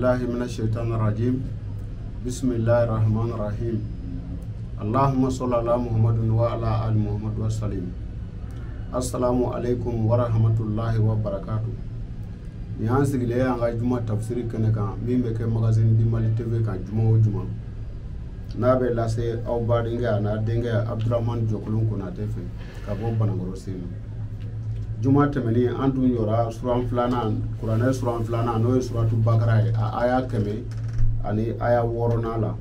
billahi minash shaitanir rajim. Bismillahir rahmanir rahim. Allahumma salli ala Muhammadin wa ala ali Muhammad wa sallim. Assalamu alaikum wa rahmatullahi wa barakatuh. Ni an sigile an ga juma tafsir kene kan min be ke magazine di Mali TV kan juma o juma. Na be lase aw badinga na denga Abdurrahman Jokulun ko na tefe ka bo banangoro sino. Juma temeni an dun yora suran flana Qur'an suran flana no suratu Bambara a aya keme ani aya worona la.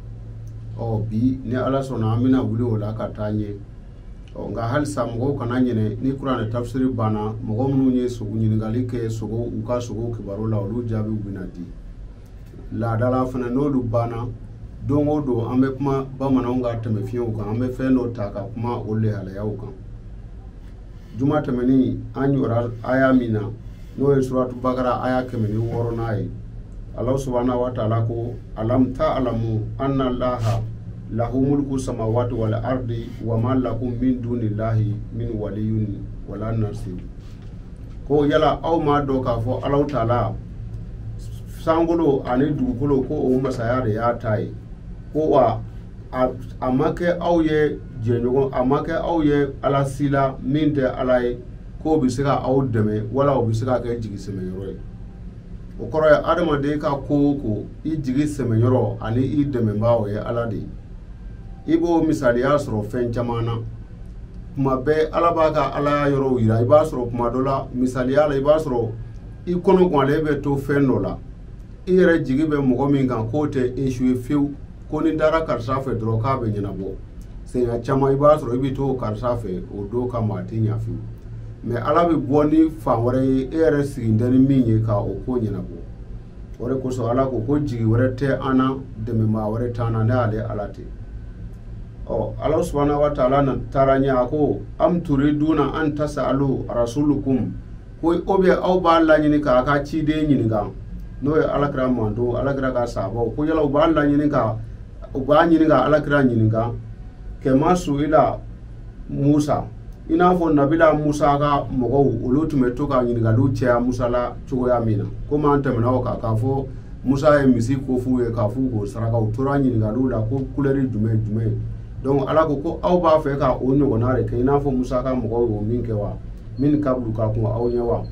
O bi ni ala sona amina wuli wala ka tanye. O nga hal samgo kana nyene ni Qur'an tafsir bana mogo munu nye sugu nyingali ke sugu uka sugu kibaro la olu jabi ubinati. La dala fana no du bana dongo do ambe kuma bamana nga teme fiyo kan ambe feno taka kuma ole hala ya ukan. Juma temeni anyora aya mina no suratu Bambara aya kemeni worona ai. Allah subhanahu wa ta'ala ko alam ta'lamu anna allaha lahu mulku samawati wal ardi wa ma lakum min dunillahi min waliyyin wala nasir. Ko yala aw ma do ka fo Allah ta'ala sangolo ani dugukolo ko o masaya de ya tai ko wa amake aw ye jenyogo amake aw ye ala sila min de alai ko bisika aw deme wala o bisika ke jigi semenyoro o koro ya adama de ka ko I jigi semenyoro ani I deme bawo ye ala de ibo misali ya soro fen jamana kuma be ala ba ka ala yoro wira iba soro kuma dola misali ya la iba soro I kono ko ale be to fen no la I yere jigi be mogo min kan ko te issue few ko ni dara karsa fe dro ka be nyina bo se ya chama iba soro ibi to karsa fe o do ka mati nya few me ala be boni fa wore ere sigindani minye ka o ko nyina bo wore ko so ala ko jigi wore te ana de me ma wore tana ne ale alate. Oh, Allah subhanahu wa ta'ala na taranya ko am turiduna an tasalu rasulukum ko obe aw ba Allah nyini ka ci de nyini ga no ya alakra mando alakra ga sabo ko yala ba Allah nyini ka ba nyini ga alakra nyini ga ke masu ila Musa ina fo nabila Musa ga mogo ulutume to ka nyini ga lu tia Musa la chugo ya mina ko man tamna o ka fo Musa e misi ko fu e ka fu ko saraka utura nyini ga lu la ko kuleri jume donc ala ko aw ba fe ka o nyogonare ke ina fo Musa ka mogo wo min ke wa min kablu ka ko aw nyawa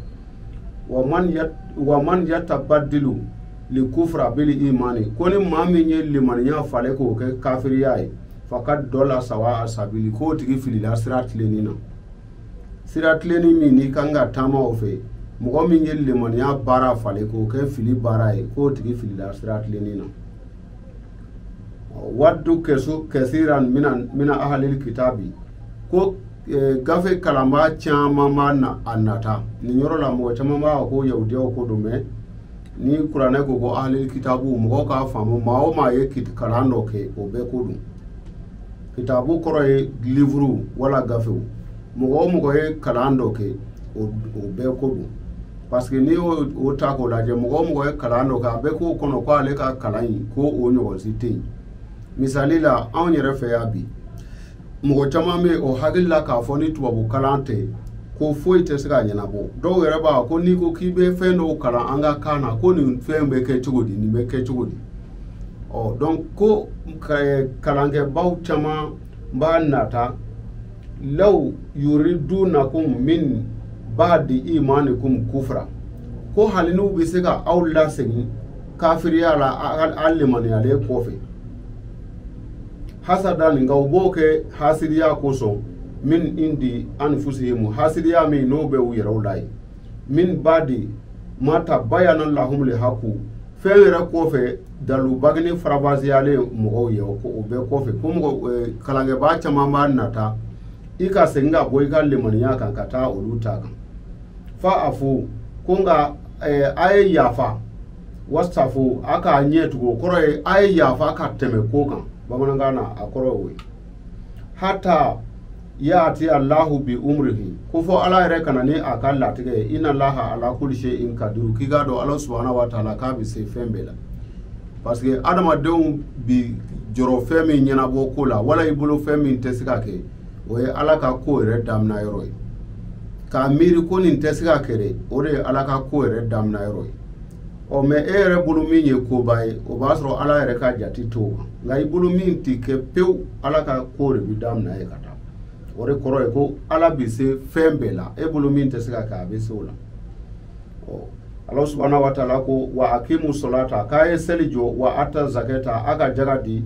wa man yatabaddilu li kufra bil imani koni mami nye liman nya fale ko ke kafiri yayi fakat dola sawa asabili ko tigi filila sirat lenina sirat leni mini kanga tama ofe mogo min nye liman nya bara fale ko ke fili bara e ko tigi filila sirat lenina. Waddu kesu kesiran mina ahalil kitabi ko gafe kalamba chama mana anata ni nyoro la mo chama ma ko yahudi ko dume ni Qur'an ko ahalil kitabu mo ka famu mawo ma ye kit kalando ke o be ko dum kitabu koro e livre wala gafe mo ye kalando ke o be ko dum parce que ni o ta ko la je mo ye kalando ka be ko kono ko ale ka kalai ko o nyogo sitini misali la an yɛrɛ fɛ ya bi mɔgɔ caman bɛ o hakili la k'a fɔ ni tubabu kalan tɛ ko foyi tɛ se ka ɲɛnabɔ dɔw yɛrɛ b'a ko n'i ko k'i bɛ fɛn dɔw kalan an ka kan na ko nin fɛn bɛ kɛ cogo di nin bɛ kɛ cogo di ɔ donc ko kalankɛbaw caman b'a nata law yuridunakum min ba'di imanikum kufra ko hali n'u bɛ se ka aw lasegin kafiriya la a limaniyalen kɔfɛ hasada nga uboke hasidiya koso min indi anfusihim hasidiya mi no be uyero lai min badi mata bayana lahum li haku fere ko fe dalu bagni farabaziyale mo yo ko be ko fe ko mo kalange ba chama ma nata ika senga boy ga lemaniya kan kata oluta kan fa afu kunga ay yafa wastafu aka nyetu ko koroy ay yafa ka teme ko kan bamanangana akoro we hata ya ati Allahu bi umrihi ko fo ala yere kanani akalla tige inna Allaha ala kulli shay'in qadir kiga do Allah subhanahu wa ta'ala ka bi se fembela parce que adama dew bi joro femi nyana bo ko la wala ibulu femi tesika ke o ye ala ka ko yere damna yoro ka miri ko nin tesika kere o de ala ka ko yere damna yoro o me ere bulu min ye ko bay o ba soro ala ere ka jati to ngai bulu min ti ke pew ala ka ko re bi dam na e kata ore koro e ko ala bi se fembela e bulu min te sika ka be sola o Allah subhanahu wa ta'ala ko wa aqimu salata ka e selijo wa ata zakata aga jagadi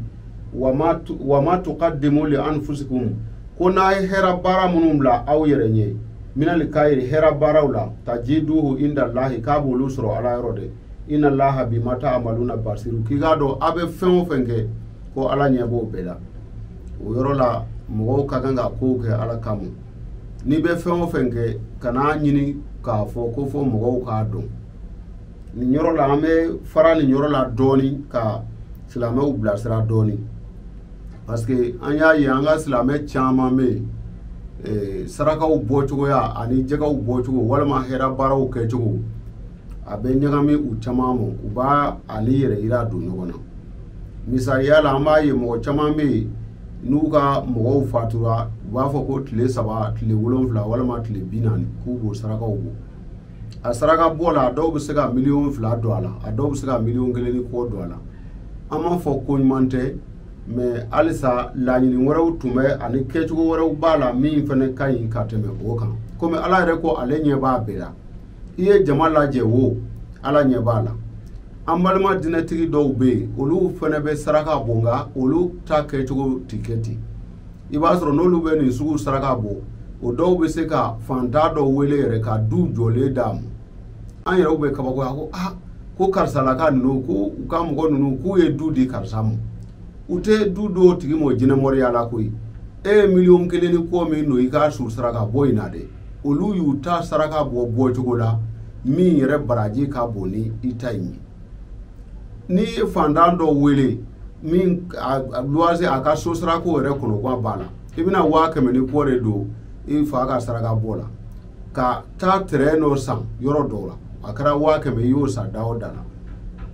wa ma tuqaddimu li anfusikum ko na hera bara munumla aw yerenye minal kayri hera barawla tajiduhu inda allahi kabulu sura ala rode inna allaha bima ta'maluna basiru kigado abe fengo fenge ko ala nyebo bela o yorola mo ka ganga ko ke ala kamu ni be fengo fenge kana nyini ka fo ko fo mo ka do ni yorola ame fara ni yorola doni ka silame u blasira doni parce que anya yanga silame chama me sarakaw bɔcogo ya ani jɛgɛw bɔcogo walima hɛrɛ baaraw kɛcogo a bɛ ɲagami u caman ma u b'a ani yɛrɛ yira don ɲɔgɔn na misaliya la an b'a ye mɔgɔ caman bɛ yen n'u ka mɔgɔw fatura u b'a fɔ ko tile 3 tile 7 walima tile 40 k'u b'o sarakaw bɔ a saraka bɔ la dɔw bɛ se ka miliyɔn 2 don a la a dɔw bɛ se ka miliyɔn 1 ni kɔ don a la an b'a fɔ ko ɲuman tɛ mais alisa laɲini wɛrɛw tun bɛ ani kɛcogo wɛrɛw b'a la min fana ka ɲi ka tɛmɛ o kan komi ala yɛrɛ ko ale ɲɛ b'a bɛɛ la i ye jama lajɛ wo ala ɲɛ b'a la an balima dinɛtigi dɔw bɛ yen olu fana bɛ saraka bɔ nka olu ta kɛcogo tɛ kɛ ten i b'a sɔrɔ n'olu bɛ nin sugu saraka bɔ o dɔw bɛ se ka fantan dɔw wele yɛrɛ ka du jɔlen d'a ma an yɛrɛw bɛ kabakoya ko ko karisalaka ninnu ko u ka mɔgɔ ninnu k'u ye du di karisa ma u tɛ du dɔw tigi mɔ jinɛmɔriya la koyi e ye miliyɔn 1 ni kɔ min don i ka su saraka bɔ in na dɛ olu y'u ta saraka bɔ bɔcogo la min yɛrɛ baraji ka bon ni i ta in ye ni ye fantan dɔ wele min luwase a ka so sarako yɛrɛ kɔnɔguwan b'a la i bɛna 100 ni kɔ de don i fa ka saraka bɔ la ka taa terrain dɔ san yɔrɔ dɔw la a kɛra 100 i y'o san da o da la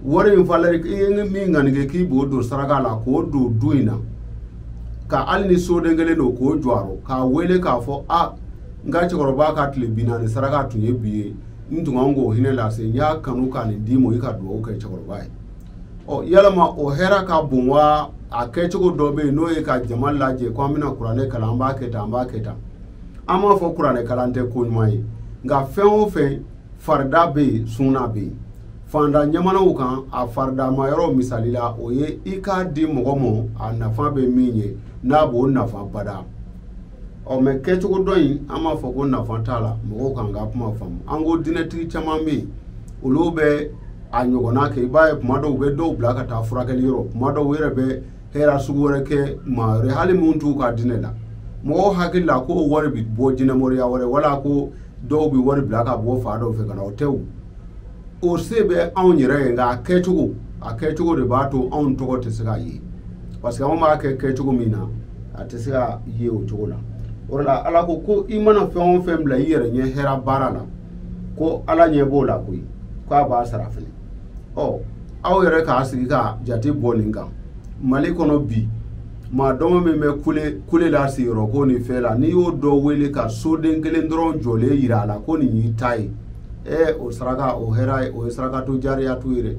wari in falari i ye min ŋanige k'i b'o don saraka la k'o don du in na ka hali ni soden kelen don k'o jɔyɔrɔ k'a wele k'a fɔ n ka cɛkɔrɔba ka tile 40 saraka tun ye bi ye n tun kan k'o hinɛ lase n y'a kanu ka nin d'i ma i ka dugawu kɛ cɛkɔrɔba ye yalama o hɛrɛ ka bon wa a kɛcogo dɔ bɛ yen n'o ye ka jama lajɛ ko an bɛna kuranɛ kalan an b'a kɛ tan an b'a kɛ tan an b'a fɔ kuranɛ kalan tɛ ko ɲuman ye nka fɛn o fɛn farida bɛ yen sunna bɛ yen fanda ɲamanaw kan a farida ma yɔrɔ misali la o ye i k'a di mɔgɔ ma a nafa bɛ min ye n'a b'o nafa bada mɛ kɛcogo dɔ in an b'a fɔ ko nafa t'a la mɔgɔw kan ka kuma faamu an ko dinɛtigi caman bɛ yen olu bɛ a ɲɔgɔnna kɛ i b'a ye kuma dɔw u bɛ dɔw bila ka taa furakɛli yɔrɔ kuma dɔw u yɛrɛ bɛ hɛrɛ sugu wɛrɛ kɛ maa wɛrɛ hali minnu t'u ka dinɛ la mɔgɔw hakili la ko wari bɛ bɔ jinɛmɔriya wɛrɛ wala ko dɔw bɛ wari bila ka bɔ fa dɔw fɛ ka na o tɛ o o se bɛ anw yɛrɛ ye nka a kɛcogo de b'a to anw tɔgɔ tɛ se ka ye parce que anw b'a kɛ kɛcogo min na a tɛ se ka ye o cogo la o de la ala ko i mana fɛn o fɛn bila i yɛrɛ ɲɛ hɛrɛ baara la ko ala ɲɛ b'o la koyi k'a b'a sara fɛnɛ aw yɛrɛ k'a sigi ka jate bɔ nin kan mali kɔnɔ bi maa dɔn min bɛ kule la sigiyɔrɔ ko nin fɛn la n'i y'o dɔ wele ka soden kelen dɔrɔn jɔlen yira a la ko nin y'i ta ye o saraka o hɛrɛ o ye saraka to jariya to ye dɛ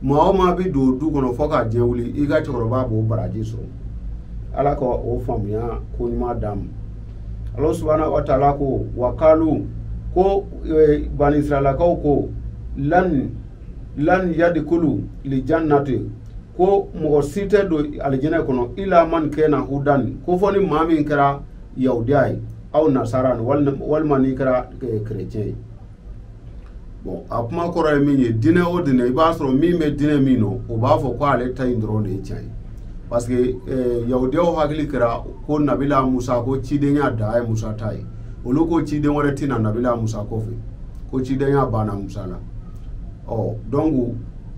maa o maa bɛ don du kɔnɔ fɔ ka diɲɛ wuli i ka cɛkɔrɔba b'o baraji sɔrɔ ala ka o faamuya ko ɲuman d'a ma ala subhanahu wa ta'ala ko wa kalu ko bani israɛlakaw ko lan yadikulu li jannati ko mɔgɔ si tɛ don alijinɛ kɔnɔ ila man kɛna hudan ko fɔ ni maa min kɛra yahudiya ye aw nasara walima n'i kɛra kerecɛn ye bon a kuma kɔrɔ ye min ye dinɛ o dinɛ i b'a sɔrɔ min bɛ dinɛ min nɔ o b'a fɔ ko ale ta in dɔrɔn de ye tiɲɛ ye parce que yahudiyaw hakili kɛra ko nabila musa ko cidenya da ye musa ta ye olu ko ciden wɛrɛ tɛna nabila musa kɔfɛ ko cidenya banna musa la donc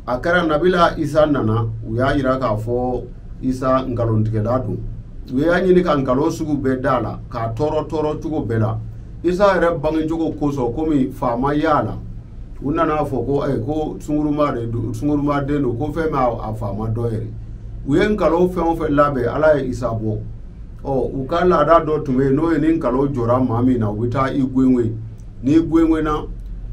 a kɛra nabila isa nana u y'a yira k'a fɔ isa nkalontigɛla don u y'a ɲini ka nkalon sugu bɛɛ da la k'a tɔɔrɔ cogo bɛɛ la isa yɛrɛ bangecogo kosɔn komi faama y'a la u nana fɔ ko sunguruma den don ko fɛn bɛ a faama dɔ yɛrɛ u ye nkalon fɛn o fɛn labɛn ala ye isa bɔ u ka laada dɔ tun bɛ yen n'o ye ni nkalon jɔra maa min na u bɛ taa i gwenwe n'i gwenwena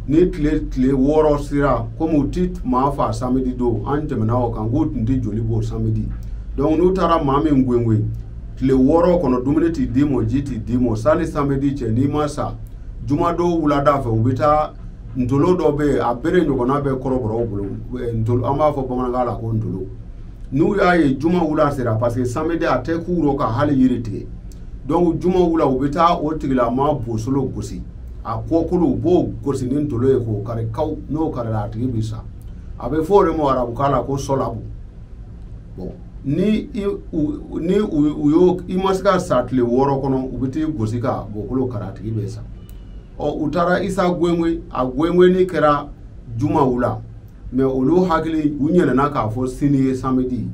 ni tile wɔɔrɔ sira komi u ti maa fa samedi don an tɛmɛna o kan k'u tun tɛ joli bɔ samedi donc n'u taara maa min gwenwe tile wɔɔrɔ kɔnɔ dumuni t'i di mɔ ji t'i di mɔ sani samedi cɛ n'i ma sa juma dɔw wulada fɛ u bɛ taa ntolo dɔ bɛ yen a bere ɲɔgɔnna bɛ kɔrɔbɔrɔw bolo ntolo an b'a fɔ bamanankan la ko ntolo n'u y'a ye juma wula sera parce que samedi a tɛ k'u rɔ ka hali yiri tigɛ donc juma wula u bɛ taa o tigilama bosolo gosi a kɔkolo u b'o gosi ni ntolo ye k'o kari kaw n'o karila a tigi bɛ sa a bɛ fɔ o de ma arabukan la ko sɔlabu bon ni u y'o i ma se ka sa tile wɔɔrɔ kɔnɔ u bɛ t'i gosi ka bɔkolo kari a tigi bɛ sa u taara isa gwenwe a gwenweni kɛra juma wula mais olu hakili u ɲɛnɛna k'a fɔ sini ye samedi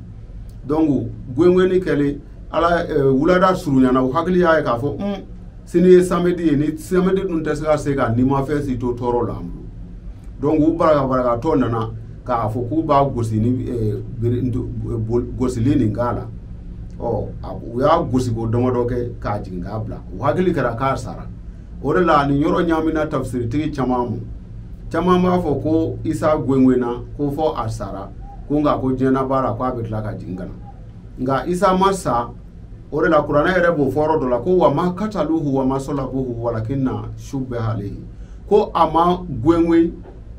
donc gwenweni kɛlen ala wulada surunyana u hakili y'a ye k'a fɔ sini ye samedi ye ni samedi dun tɛ se ka se ka nimafɛn si to tɔɔrɔ la an bolo donc u barakatɔ nana k'a fɔ k'u b'a gosi ni gosili nin k'a la u y'a gosi ko damadɔ kɛ k'a jigin k'a bila u hakili kɛra k'a sara o de la ni yɔrɔ ɲaamina tafsiritigi caman mu caman b'a fɔ ko isa gwenwena ko fɔ a sara ko nka ko diɲɛna b'a la ko a bɛ tila ka jigin ka na nka isa ma sa o de la kuranɛ yɛrɛ b'o fɔrɔ dɔ la ko wa ma kataluhu wa ma salabuhu walakinna shubbiha alayhi ko a ma gwenwe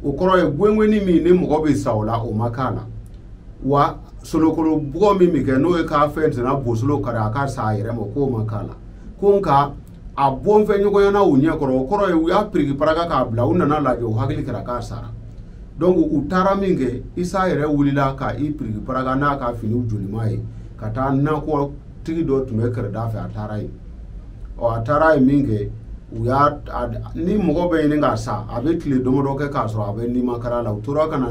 o kɔrɔ ye gwenweni min ni mɔgɔ bɛ sa o la o ma k'a la wa solokolo bugɔ min bɛ kɛ n'o ye k'a fɛn tɛna bosolo kari a ka sa a yɛrɛ ma k'o ma k'a la ko nka a bɔnfɛn ɲɔgɔnyana u ɲɛ kɔrɔ o kɔrɔ ye u y'a piriki paraka k'a bila u nana lajɛ u hakili kɛra k'a sara donc u taara min kɛ isa yɛrɛ wulila ka i piriki paraka n'a ka finiw jolima ye ka taa nakɔ tigi dɔ tun bɛ kɛrɛda fɛ a taara yen a taara yen min kɛ u y'a ni mɔgɔ bɛ ɲini k'a sa a bɛ tile damadɔ kɛ k'a sɔrɔ a bɛ nimakara la u tora ka na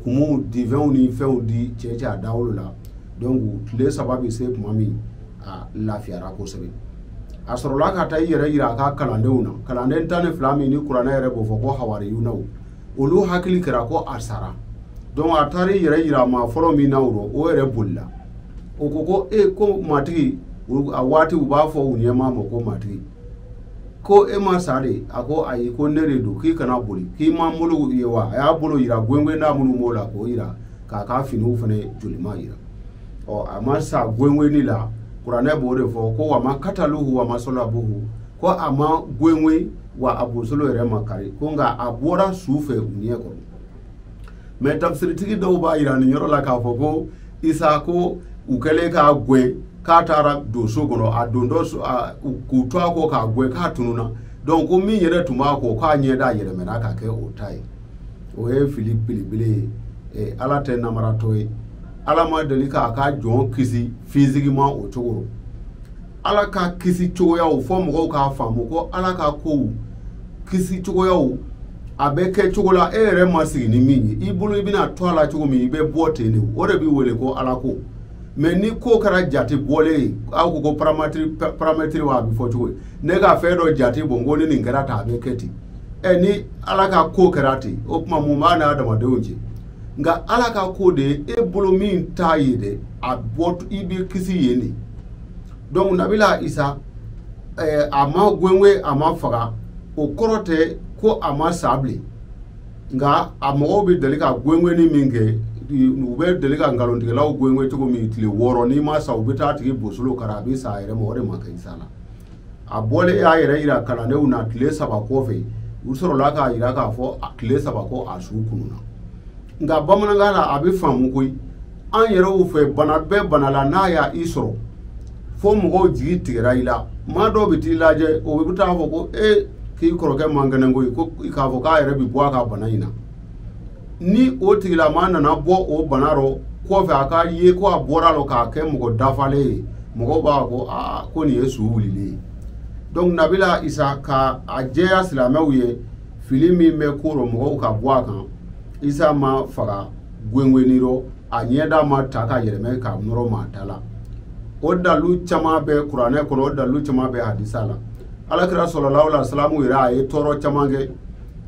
kumuw di fɛnw ni fɛnw di cɛ a dawolo la donc tile saba bɛ se tuma min a lafiyara kosɛbɛ a sɔrɔla ka taa i yɛrɛ yira a ka kalandenw na kalanden 12 min ni kuranɛ yɛrɛ b'o fɔ ko hawariyunaw olu hakili kɛra ko a sara donc a taara i yɛrɛ yira maa fɔlɔ min na o yɛrɛ bolila o ko ko matigi a waati u b'a fɔ u ɲɛmaa ma ko matigi ko e ma sa de a ko ayi ko ne de don k'i kana boli k'i ma bolo ye wa a y'a bolo yira gwengwenda minnu b'o la k'o yira k'a ka finiw fana jolima yira a ma sa gwengweni la kuranɛ b'o de fɔ ko wa ma kataluhu wa ma salabuhu ko a ma gwenwe wa a bosolo yɛrɛ ma kari ko nka a bɔra su fɛ u ɲɛ kɔrɔ mais tafsiritigi dɔw b'a yira nin yɔrɔ la k'a fɔ ko isa ko u kɛlen k'a gwen k'a taara don so kɔnɔ a don dɔ k'u to a kɔ k'a gwen k'a tununa donc ko min yɛrɛ tun b'a kɔ k'a ɲɛ da yɛlɛmɛna ka kɛ o ta ye o ye fili belebele ye ala tɛ namaratɔ ye ala ma deli k'a ka jɔn kisi physiquement o cogo rɔ ala ka kisi cogoyaw fɔ mɔgɔw k'a faamu ko ala ka kow kisi cogoyaw a bɛ kɛ cogo la e yɛrɛ ma sigi ni min ye i bolo i bɛna to a la cogo min i bɛ bɔ ten de o de bɛ wele ko ala ko mais ni ko kɛra jate bɔlen ye aw ko paramètre wa a bɛ fɔ cogo ye ne ka fɛn dɔ jate bɔ n ko ni nin kɛra tan a bɛ kɛ ten ni ala ka ko kɛra ten o tuma mun b'a n'a adamadenw cɛ nka ala ka ko de e bolo min t'a ye dɛ a bɔ i bɛ kisi yen de donc nabila isa a ma gwenwe a ma faga o kɔrɔ tɛ ko a ma sa bilen nka a mɔgɔw bɛ deli ka gwenweni min kɛ u bɛ deli ka nkalontigɛlaw gwenwe cogo min tile 6 n'i ma sa u bɛ taa tigi bosolo kari a bɛ sa a yɛrɛ ma o de ma kɛ isa la a bɔlen y'a yɛrɛ yira kalandenw na tile 3 kɔfɛ u sɔrɔla k'a yira k'a fɔ tile 3 ko a su kununa nka bamanankan la a bɛ faamu koyi an yɛrɛw fɛ bana bɛɛ bana la n'a y'a i sɔrɔ fo mɔgɔw jigi tigɛra i la maa dɔw bɛ t'i lajɛ o bɛ taa fɔ ko k'i kɔrɔkɛ man kɛnɛ koyi ko k'a fɔ k'a yɛrɛ bɛ bɔ a ka bana in na ni o tigilamaa nana bɔ o bana rɔ kɔfɛ a ka ye ko a bɔra lɔ k'a kɛ mɔgɔ dafalen ye mɔgɔw b'a ko ko nin ye su wulilen ye donc nabila isa ka a jɛya silamɛw ye fili min bɛ ko rɔ mɔgɔw ka bɔ a kan isa ma faga gwenweni rɔ a ɲɛda ma ta ka yɛlɛmɛ ka nɔrɔ maa ta la o dalu caman bɛ kuranɛ kɔnɔ o dalu caman bɛ hadisa la alakira sallallahu alaihi wasallam yɛrɛ a ye tɔɔrɔ caman kɛ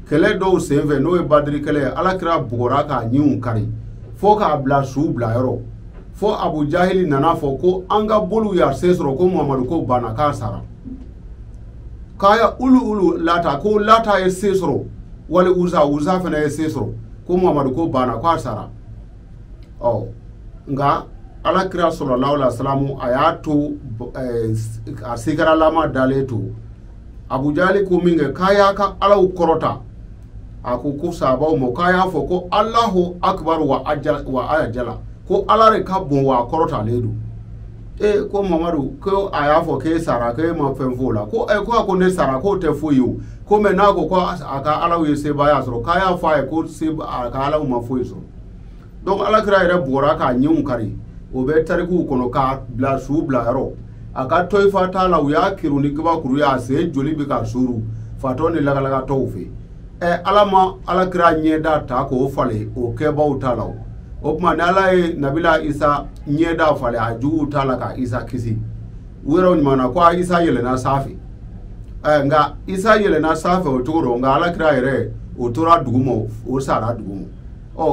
kɛlɛ dɔw senfɛ n'o ye badiri kɛlɛ ye alakira bugɔra k'a ɲinw kari fo k'a bila su bila yɔrɔ fo abu jahili nana fɔ ko an ka boliw y'a se sɔrɔ ko muhamadu ko banna k'a sara k'a ya ulu lata ko lata ye se sɔrɔ wali uza fana ye sesoro ko Muhammadu ko bana ko sara nga ala kira sallallahu alaihi wasallam ayatu asigara lama daletu Abu Jali ko minge kaya ka ala korota aku ku sabaw mo kaya fo ko Allahu akbar wa ajala ko ala re ka bon wa korota ledu ko Muhammadu ko aya fo ke sara ke ma fenfola ko ko ne sara ko te foyo ko me na ko aka ala we se baya so kaya fa ko se aka ala ma foyo so donc ala kira ire bora ka nyum kari o be tariku kono ka bla su bla ro aka toy fata la uya kiru ni gba kuru ya se joli bi ka suru fato ni laga tawfi ala kira nyeda ta ko fale o ke ba utala o kuma na ala nabila isa nyeda fale aju utala ka isa kisi wero ni mana ko isa yele na safi nga isa yele na safi o turo nga ala kira ire o tora dugumo o sara dugumo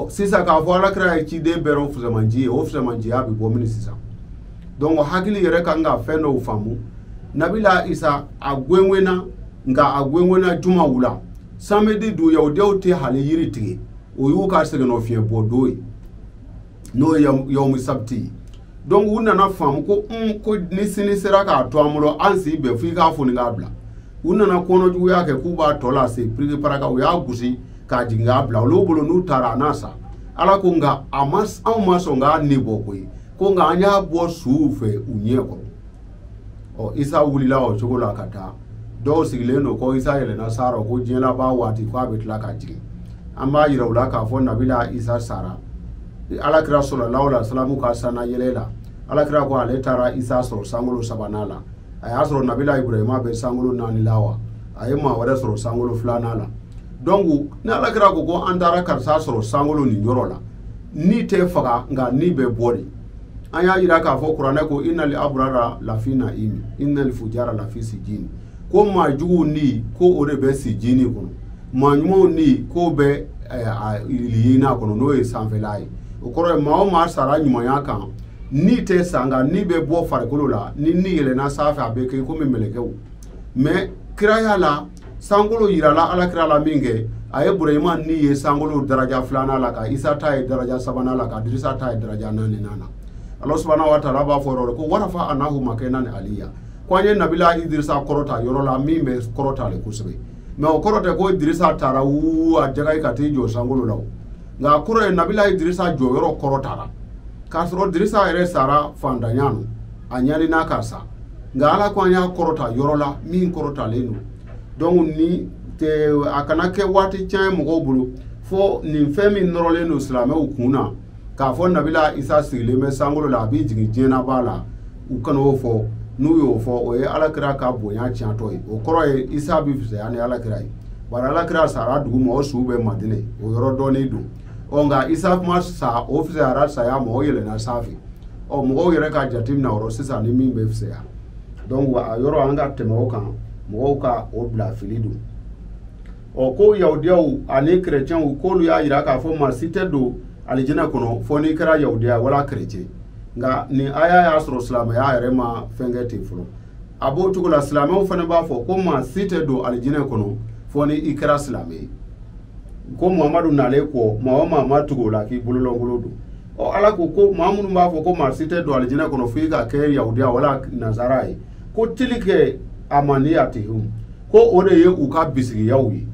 sisa ka fo ala kira ci de beron fusamanji o fusamanji abi bo mini sisa donc hakili yere ka nga feno famu nabila isa agwenwena nga agwenwena juma wula samedi du yawdewte hali yiri tigi o yu ka sege no fie bodoi no yawmi sabti donc wuna na famu ko ni sini sera ka to amulo ansi be fi ka fo ni ngabla wuna na kono ju ya ke kuba tola se prigi paraka o ya gusi ka jinga bla lo bolo nu tara nasa ala ko nga amas nga nibo ko nga anya bo sufe unye ko isa wulila o chogola kata do sigile no ko isa yele na sara ko jela ba wati ko abetla ka jigi amma yira wula ka fo nabila isa sara ala kira sallallahu alaihi wasallam ka sana yelela ala kira ko ale tara isa so sangolo sabanala aya so nabila ibrahima be sangolo nanilawa ayema wada so sangolo flanala donc na ala kira ko andara karsa so sangolo ni yorola ni te faga nga ni be bori aya yira ka fo qur'ana ko innal abrara lafina imi innal fujara lafi sijin ko ma jugu ni ko ore be sijini ko ma nyumo ni ko be iliyina ko no e sanfelai o koro ma sara nyumo ya kan ni te sanga ni be bo farikolo la ni yele na safa be ke ko memelekew me kiraya la sangolo yira la ala kira la minge aye burayman ni ye sangolo daraja flana la ka isa ta daraja sabana la ka dirisa ta daraja nani nana Allah subhanahu wa ta'ala ba foro ko warafa anahu makanan aliya kwanye nabila idrisa korota yorola mimbe korota le kusbe me o korota ko idrisa tara wu ajaga ikati jo sangolo law nga koro nabila idrisa jo yoro korota la kasro idrisa ere sara fandanyano anyani nakasa nga ala kwanya korota yorola min korota lenu donc ni te akana ke wati chan mo bulu fo ni femi norole no islamé ukuna ka fo nabila isa sigile me sangolo la bi jigi jena bala ukano fo nu yo fo o ye ala kira ka bonya chan toy o koro ye isa bi fise ani ala kira bara ala kira sara dugu mo sube madine o yoro doni du o nga isa ma sa ofise ara sa ya mo yele na safi o mo yere ka jatim na oro sisa ni mi be fise ya donc wa yoro anga temo kan mo ka o bla filidu o ko yaudiyaw ani chrétien u ko lu ya yira ka fo ma cité do alijina kono fo ni kra yaudiya wala chrétien nga ni aya ya soro islam ya yare ma fengeti fulo abo tugula islam o fane ba fo ko ma cité do alijina kono fo ni ikra islamé ko muhammadu nale ko ma tugula ki bululongolo do o ala ko muhammadu ba fo ko ma cité do alijina kono fi ka ke yaudiya wala nazarai ko tilike amaniyatihum ko ode ye uka bisigi yawi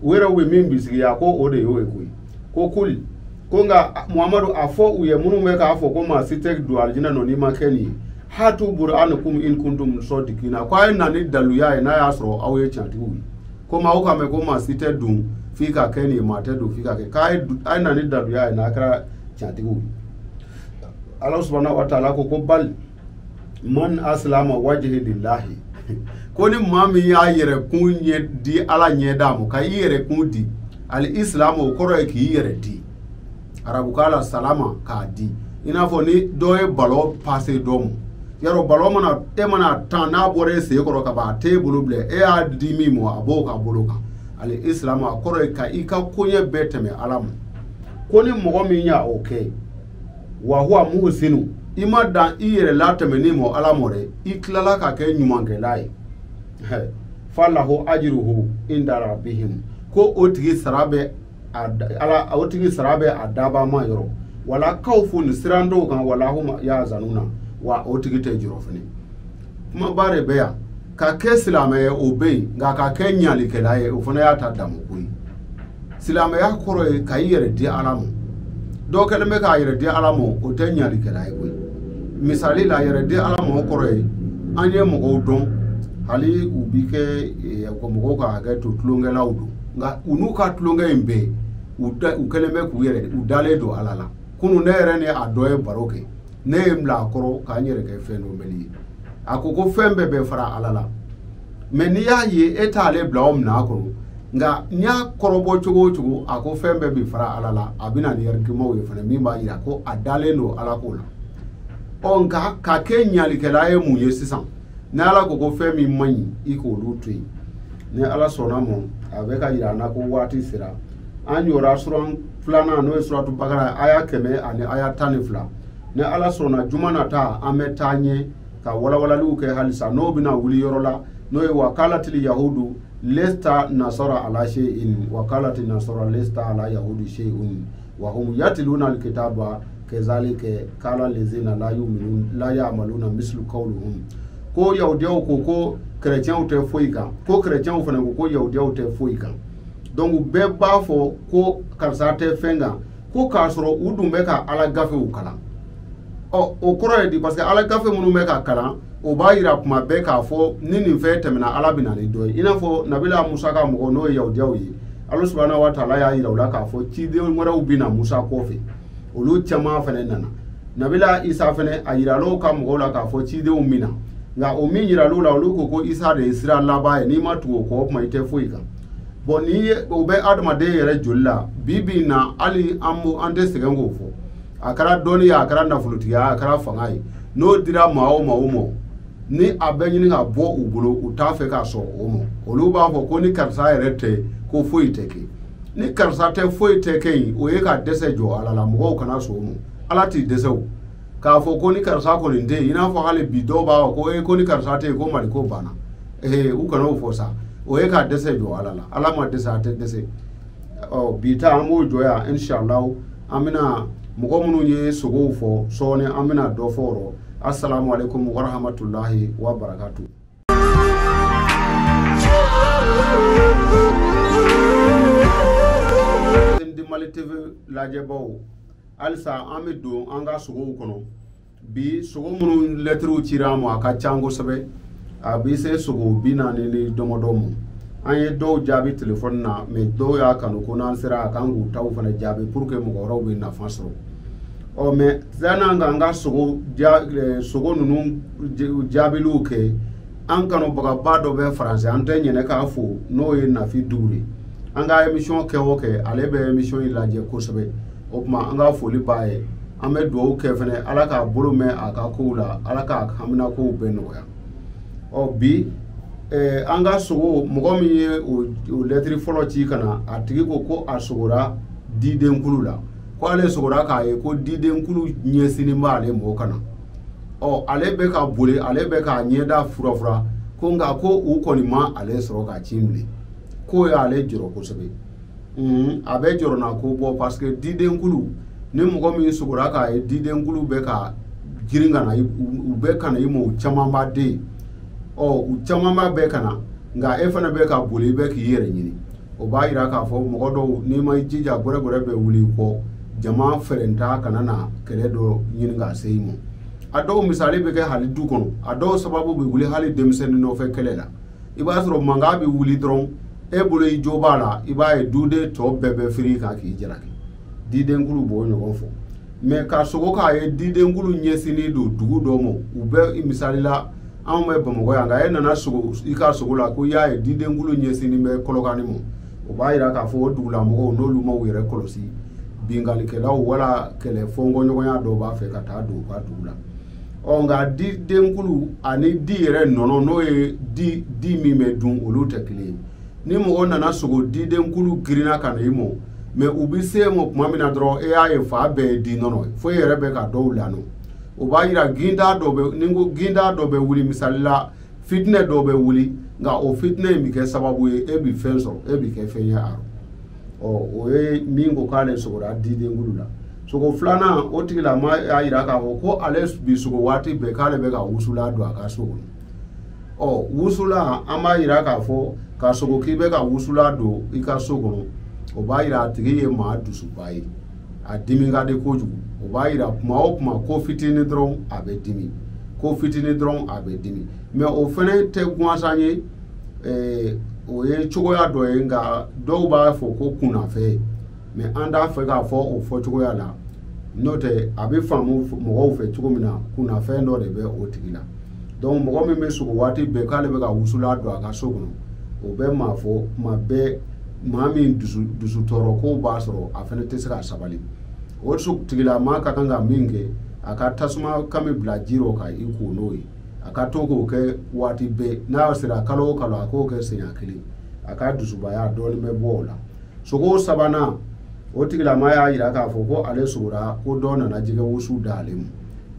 wera we min bisigi ya ko ode yo ekui ko kul ko nga muhammadu afo uye munu me ka afo ko ma sitek du aljina no ni makeni hatu bur'anukum in kuntum sadiqina ko ay nani dalu ya na ya so awe chanti wi ko ma uka me ko ma sitek du fika keni ma te du fika ke kai ay nani dalu ya na kra chanti wi Allah subhanahu wa ta'ala ko bal man aslama wajhi lillahi ko ni mami ya yere kunye di ala nyeda mu ka yere kudi al islamu koro ki yere di arabu kala salama ka di ina fo ni doye balo passé dom yaro balo mana tan na bore se koro ka ba te buluble e a di mi mo aboka buluka al islamu koro ka ika kunye beteme alamu ko ni mo mi nya okay wa huwa muhsinu ima dan iyere lateme ni mo alamore iklala ka ke nyumange lai falahu ajruhu inda rabbihim ko o tigi sara bɛ o tigi sara bɛ a daba ma yɔrɔ wala kaw fo ni siran dɔw kan wala huma ya zanuna wa o tigi tɛ jɔrɔ fɛnɛ kuma ba de bɛ yan ka kɛ silamɛ o bɛ yen nka ka kɛ ɲalikɛla ye o fana y'a ta damu ko ye silamɛya kɔrɔ ye ka i yɛrɛ di Ala ma dɔw kɛlen bɛ k'a yɛrɛ di Ala ma o tɛ ɲalikɛla ye koyi misali la yɛrɛ di Ala ma o kɔrɔ ye an ye mɔgɔw dɔn hali u bi kɛ mɔgɔw ka hakɛ to tulonkɛlaw don nka u n'u ka tulonkɛ in bɛɛ u kɛlen bɛ k'u yɛrɛ u dalen don Ala la kunu ne yɛrɛ ni a dɔ ye baro kɛ ne ye n bila a kɔrɔ k'an yɛrɛ kɛ fɛn dɔ mɛli ye a ko fɛn bɛɛ bɛ fara Ala la mɛ n'i y'a ye e t'ale bila o minɛ a kɔrɔ nka n y'a kɔrɔbɔ cogo o cogo a ko fɛn bɛɛ bɛ fara Ala la a bɛ na ni yɛrɛkimaw ye fana min b'a jira ko a dalen don Ala ko la nka ka kɛ ɲalikɛla ye mun ye sisan ni Ala ko fɛn min man ɲi i k'olu to yen ni Ala sɔnna ma a bɛ ka jira an na ko waati sera an jɔra suran filanan n'o ye suratu Bakara aya 100 ani aya 12 ni Ala sɔnna juma nata an bɛ taa ɲɛ ka walawalaliw kɛ halisa n'o bɛna wuli yɔrɔ la n'o ye wakalatil yahudu lesta nasara ala shay'in wakalatil nasara lesta ala yahudi shay'un wa hum yatluna alkitaba kazalika kala lezina la yu'minun la ya'maluna mislu qawlihim ko yahudiyaw ko chrétienw tɛ foyi kan ko chrétienw fana ko yahudiyaw tɛ foyi kan donc bɛɛ b'a fɔ ko karisa tɛ fɛn kan ko k'a sɔrɔ u dun bɛ ka Ala gafew kalan o kɔrɔ ye di parce que Ala gafe minnu bɛ ka kalan o b'a yira kuma bɛɛ k'a fɔ ni nin fɛn tɛmɛna Ala bɛ na ni dɔ ye i n'a fɔ Nabila Musa ka mɔgɔ n'o ye yahudiyaw ye Ala subhanahu wa ta'ala y'a yira u la k'a fɔ ciden wɛrɛw bɛ na Musa kɔfɛ olu caman fana nana Nabila Isa fana a yiralaw ka mɔgɔw la k'a fɔ cidenw bɛ na nka o min yiral'u la olu ko Isa de ye sira laban ye n'i ma tugu o kɔ o kuma i tɛ foyi kan bon ni o bɛ adamaden yɛrɛ joli la bi bi na hali an tɛ sɛgɛn k'o fɔ a kɛra dɔnni ye a kɛra nafolotigiya a kɛra fanga ye n'o dira maa o ma ni a bɛ ɲini ka bɔ u bolo u t'a fɛ k'a sɔrɔ o ma olu b'a fɔ ko ni karisa yɛrɛ tɛ ko foyi tɛ kɛ ni karisa tɛ foyi tɛ kɛ yen o ye ka dɛsɛ jɔ Ala la mɔgɔw kana sɔn o ma Ala t'i dɛsɛ o k'a fɔ ko ni karisa kɔni tɛ yen i n'a fɔ hali bi dɔw b'a fɔ ko ni karisa tɛ yen ko Mali ko banna u kana o fɔ sa o ye ka dɛsɛ jɔ Ala la Ala ma dɛsɛ a tɛ dɛsɛ bi ta an b'o jɔ yan inshallah an bɛna mɔgɔ minnu ye sogow fɔ sɔɔni an bɛna dɔ fɔ o rɔ assalamu alaikum wa rahmatullahi wa barakatuh Mali TV lajɛbaw halisa an bɛ don an ka sogow kɔnɔ bi sogo minnu lɛtiriw cira an ma a ka can kosɛbɛ a bɛ se sogo 40 ni dɔmɔdɔ ma an ye dɔw jaabi telefɔni na mais dɔw y'a kanu ko n'an sera a kan k'u taw fana jaabi pour que mɔgɔ wɛrɛw bɛ nafa sɔrɔ mais san'an k'an ka sogo ninnu jaabiliw kɛ an kanubagaba dɔ bɛ Faransi an tɛ ɲinɛ k'a fo n'o ye Nafi Dure an ka émission kɛ o kɛ ale bɛ émission in lajɛ kosɛbɛ o tuma an ka foli b'a ye an bɛ dugawu kɛ fana Ala k'a bolo mɛn a ka kow la Ala k'a hamina kow bɛɛ nɔgɔya bi an ka sogo mɔgɔ min ye o lɛtiri fɔlɔ ci ka na a tigi ko a sogora didenkulu la ko ale sogora k'a ye ko didenkulu ɲɛsinnen b'ale mɔgɔ kana ale bɛ ka boli ale bɛ k'a ɲɛda furafura ko nka ko u kɔni ma ale sɔrɔ ka ci minɛ ko y'ale jɔrɔ kosɛbɛ a bɛ jɔrɔ na ko bɔ parce que didenkulu ni mɔgɔ min sogora k'a ye didenkulu bɛ ka girin ka na u bɛ ka na i ma u caman b'a den u caman b'a bɛɛ ka na nka e fana bɛ ka boli i bɛ k'i yɛrɛ ɲini o b'a jira k'a fɔ mɔgɔ dɔw n'i ma jija gɔrɛgɔrɛ bɛ wuli kɔ jama fɛrɛnta kana na kɛlɛ dɔ ɲini k'a se i ma a dɔw misali bɛ kɛ hali du kɔnɔ a dɔw sababu bɛ wuli hali denmisɛnnin nɔfɛ kɛlɛ la i b'a sɔrɔ mankan bɛ wuli dɔrɔn e bolo i jo b'a la i b'a ye duden tɔ bɛɛ bɛ firi kan k'i jalaki didenkulu b'o ɲɔgɔn fɔ mais ka sogo k'a ye didenkulu ɲɛsinnen don dugu dɔ ma u bɛ misali la anw bɛ Bamakɔ yan nka e nana i ka sogo la ko i y'a ye didenkulu ɲɛsinnen bɛ Kolokani ma o b'a jira k'a fɔ o dugulamɔgɔw n'olu ma u yɛrɛ kɔlɔsi bingalikɛlaw wala kɛlɛ fɔnkɔɲɔgɔnya dɔw b'a fɛ ka taa don u ka dugu la nka didenkulu ani di yɛrɛ nɔnɔ n'o ye di min bɛ dun olu tɛ kelen ye ni mɔgɔ nana sogo didenkulu girinna ka na i ma mais u bɛ se ma tuma min na dɔrɔn e y'a ye fa bɛɛ ye di nɔnɔ ye fo e yɛrɛ bɛ ka dɔw lanɔ o b'a jira ginda dɔ bɛ wuli misali la fitne dɔ bɛ wuli nka o fitne mi kɛ sababu ye e bi fɛn sɔrɔ e bi kɛ fɛn ye aro o ye min ko k'ale sogora didenkulu la sogo filanan o tigilama y'a yira k'a fɔ ko ale bi sogo waati bɛɛ k'ale bɛ ka wusula don a ka so kɔnɔ wusula an b'a yira k'a fɔ ka sogo k'i bɛ ka wusula don i ka so kɔnɔ o b'a yira a tigi ye maa dusuba ye a dimi ka di kojugu o b'a yira kuma o kuma ko fitinin dɔrɔn a bɛ dimi ko fitinin dɔrɔn a bɛ dimi mɛ o fɛnɛ tɛ gansan ye o ye cogoya dɔ ye nka dɔw b'a fɔ ko kunnafɛ mɛ an t'a fɛ k'a fɔ o fɔ cogoya la n'o tɛ a bɛ faamu mɔgɔw fɛ cogo min na kunnafɛn dɔ de bɛ o tigi la donc mɔgɔ min bɛ sogo waati bɛɛ k'ale bɛ ka wusula don a ka so kɔnɔ o bɛ maa fɔ kuma bɛɛ maa min dusu tɔɔrɔ kow b'a sɔrɔ a fɛnɛ tɛ se ka sabali o tigilama ka kan ka min kɛ a ka tasuma kami bila ji rɔ ka i ko n'o ye a ka to k'o kɛ waati bɛɛ n'a sera kalo o kalo a k'o kɛ siɲɛ kelen a ka dusubaya dɔɔnin bɛ bɔ o la sogo sabanan o tigilama y'a yira k'a fɔ ko ale sogora ko dɔ nana jɛgɛ wusu da ale ma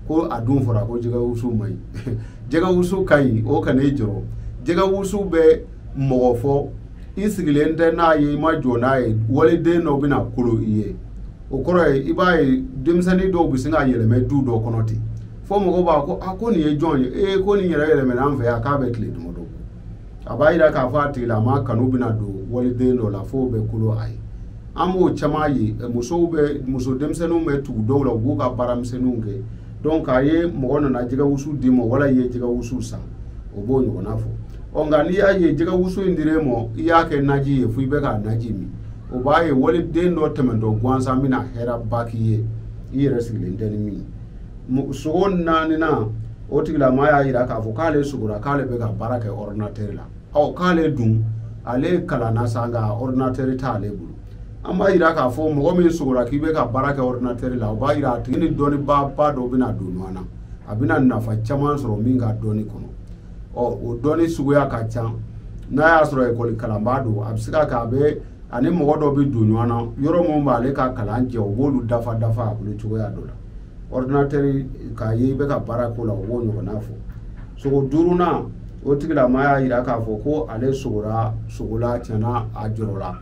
ko a dun fɔra ko jɛgɛ wusu man ɲi jɛgɛ wusu ka ɲi o ka n'i jɔrɔ jɛgɛ wusu bɛ mɔgɔ fɔ i sigilen tɛ n'a ye i ma jɔ n'a ye waliden dɔw bɛna kolo i ye o kɔrɔ ye i b'a ye denmisɛnnin dɔw bɛ se ka yɛlɛmɛ du dɔ kɔnɔ ten fo mɔgɔw b'a ko ko nin ye jɔn ye ko nin yɛrɛ yɛlɛmɛna an fɛ yan k'a bɛ tile damadɔ a b'a yira k'a fɔ a tigilama kanu bɛna don waliden dɔ la fo bɛ kolo a ye an b'o caman ye muso denmisɛnninw bɛ tugu dɔw la u b'u ka baaramisɛnninw kɛ donc a ye mɔgɔ nana jɛgɛ wusu d'i ma wala i ye jɛgɛ wusu san o b'o ɲɔgɔnna fɔ nka n'i y'a ye jɛgɛ wusu in dir'e ma i y'a kɛ naji ye fo i bɛ k'a naji min o b'a ye waliden dɔ tɛmɛntɔ gansan bɛna hɛrɛba k'i ye i yɛrɛ sigilen tɛ ni min sogo naaninan o tigilama y'a yira k'a fɔ k'ale sogora k'ale bɛ ka baara kɛ ordinateur la k'ale dun ale kalanna sa nka ordinateur t'ale bolo an b'a yira k'a fɔ mɔgɔ min sogora k'i bɛ ka baara kɛ ordinateur la o b'a yira a tigi ni dɔnnibaba dɔ bɛna don ɲɔgɔn na a bɛna nafa caman sɔrɔ min ka dɔnni kɔnɔ o dɔnni suguya ka ca n'a y'a sɔrɔ ekɔli kalanbaa don a bɛ se ka kɛ a bɛ ani mɔgɔ dɔ bɛ don ɲɔgɔn na yɔrɔ min b'ale ka kalan jɛ o b'olu dafa a bolo cogoya dɔ la ordinateur k'a ye i bɛ ka baara k'o la o b'o ɲɔgɔnna fɔ sogo duurunan o tigilama y'a yira k'a fɔ ko ale sogora sogola tiɲɛna a jɔrɔ la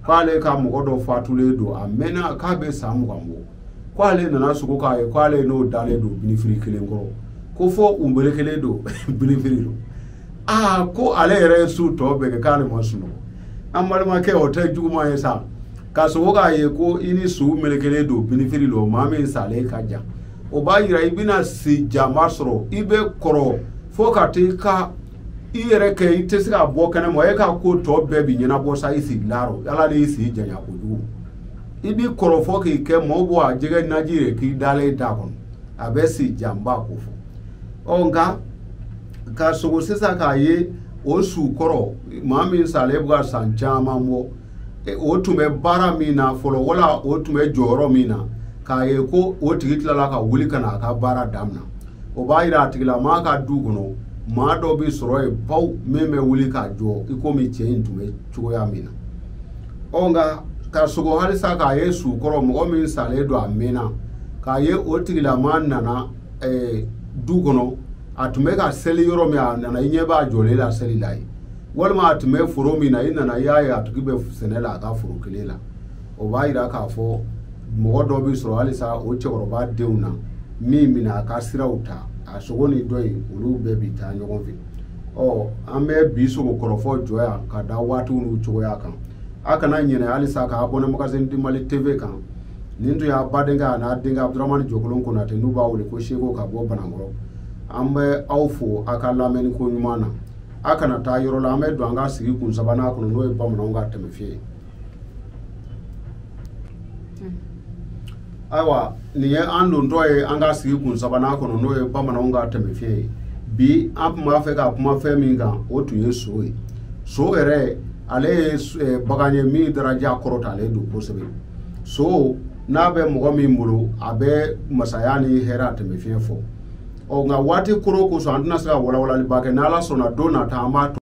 k'ale ka mɔgɔ dɔ fatulen don a mɛnna k'a bɛ san 20 bɔ k'ale nana sogo k'a ye k'ale n'o dalen don binifiri kelen kɔrɔ ko fɔ u melekelen don binifiri don ko ale yɛrɛ ye su tɔ bɛɛ kɛ k'ale ma sunɔgɔ an balimakɛ o tɛ juguman ye sa ka sogo k'a ye ko i ni su melekelen don binifiri don maa min salen ka jan o b'a yira i bɛna si janba sɔrɔ i bɛ kɔrɔ fo ka t'i ka i yɛrɛ kɛ i tɛ se ka bɔ kɛnɛma e ka ko tɔ bɛɛ bi ɲɛnabɔ sa i sigila rɔ ala de y'i sigi janya kojugu i b'i kɔrɔ fɔ k'i kɛ mɔɔ bɔ a jɛgɛ naji de k'i dalen da kɔnɔ a bɛ si janba ko fɔ nka ka sogo sisan k'a ye o su kɔrɔ maa min salen bɛ ka san caman bɔ o tun bɛ baara min na fɔlɔ wala o tun bɛ jɔyɔrɔ min na k'a ye ko o tigi tilala ka wuli ka na a ka baara daminɛ o b'a yira a tigilama ka du kɔnɔ maa dɔ bɛ sɔrɔ yen baw min bɛ wuli k'a jɔ i komi cɛ in tun bɛ cogoya min na nka ka sogo halisa k'a ye su kɔrɔ mɔgɔ min salen don a mɛnna k'a ye o tigilama nana du kɔnɔ a tun bɛ ka seli yɔrɔ min a nana i ɲɛ b'a jɔlen la seli la ye walima a tun bɛ foro min na i nana i y'a ye a tigi bɛ sɛnɛ la a ka foro kelen la o b'a yira k'a fɔ mɔgɔ dɔ bɛ sɔrɔ halisa o cɛkɔrɔba denw na min bɛna a ka siraw ta a sogo ni dɔ in olu bɛɛ bi taa ɲɔgɔn fɛ an bɛ bi sogo kɔrɔfɔ jɔ yan ka da waatiw n'u cogoya kan a kana ɲinɛ halisa k'a abonné magasin di Mali TV kan nin tun y'a badenkɛ a n'a denkɛ Abdramani Jɔkolon Konate n'u b'a wele ko Seko ka bɔ Banankɔrɔ an bɛ aw fo a ka lamɛnni ko ɲuman na a kana taa yɔrɔ la an bɛ don an ka sigi kun sabanan kɔnɔ n'o ye bamananw ka tɛmɛfiye ye ayiwa nin ye an dontɔ ye an ka sigi kun sabanan kɔnɔ n'o ye bamananw ka tɛmɛfiye ye bi an tun b'a fɛ ka kuma fɛn min kan o tun ye so ye so yɛrɛ ale ye bagan ye min daraja kɔrɔtalen don kosɛbɛ so n'a bɛ mɔgɔ min bolo a bɛ masaya ni hɛrɛ tɛmɛfiye fɔ nka waati koro kosɔn an tɛna se ka walawalaliba kɛ n'Ala sɔnna don nata an b'a